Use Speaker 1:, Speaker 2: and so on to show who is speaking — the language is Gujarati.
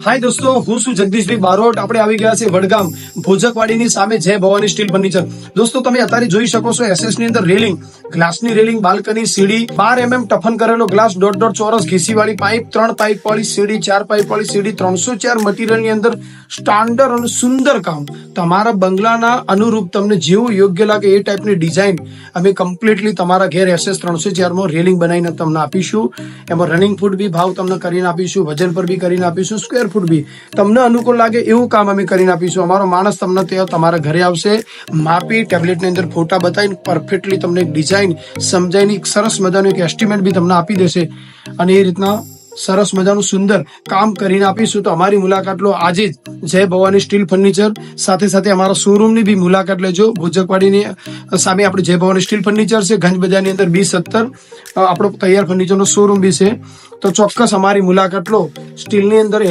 Speaker 1: હાય દોસ્તો, હું છું જગદીશભાઈ બારોટ. આપણે આવી ગયા છે વડગામ ભોજકવાડીની સામે જય ભવાની સ્ટીલ ફર્નિચર. દોસ્તો તમે અત્યારે જોઈ શકો છો એસએસ ની અંદર રેલિંગ, ગ્લાસની રેલિંગ, બાલ્કની, સીડી, 12 mm ટફન કરેલો ગ્લાસ, દોઢ ચોરસ ઘીસી વાળી પાઇપ, 3 પાઇપ વાળી સીડી, 4 પાઇપ વાળી સીડી, 304 મટીરિયલ ની અંદર સ્ટાન્ડર્ડ અને સુંદર કામ. તમારા બંગલાના અનુરૂપ તમને જેવું યોગ્ય લાગે એ ટાઈપની ડિઝાઇન અમે કમ્પ્લીટલી તમારા ઘેર એસએસ 304 માં રેલિંગ બનાવીને તમને આપીશું. એમાં રનિંગ ફૂટ બી ભાવ તમને કરીને આપીશું, વજન પર બી કરીને આપીશું, સ્ક્વેર ફૂટ બી તમને અનુકૂળ લાગે એવું કામ અમે કરીને આપીશું. અમારો માણસ તમને ત્યાં તમારા ઘરે આવશે, માપી ટેબ્લેટની અંદર ફોટા બતાવીને પરફેક્ટલી તમને એક ડિઝાઇન સમજાવીને એક સરસ મજાનું એક એસ્ટિમેટ બી તમને આપી દેશે અને એ રીતના સરસ મજાનું સુંદર કામ કરીને આપીશું. તો અમારી મુલાકાત લો આજે જ જય ભવાની સ્ટીલ ફર્નિચર. સાથે સાથે અમારા શોરૂમની બી મુલાકાત લેજો. ભોજકવાડીની સામે આપણે જય ભવાની સ્ટીલ ફર્નિચર છે, ગંજ બજારની અંદર B17 આપણો તૈયાર ફર્નિચરનો શોરૂમ બી છે. તો ચોક્કસ અમારી મુલાકાત લો. સ્ટીલની અંદર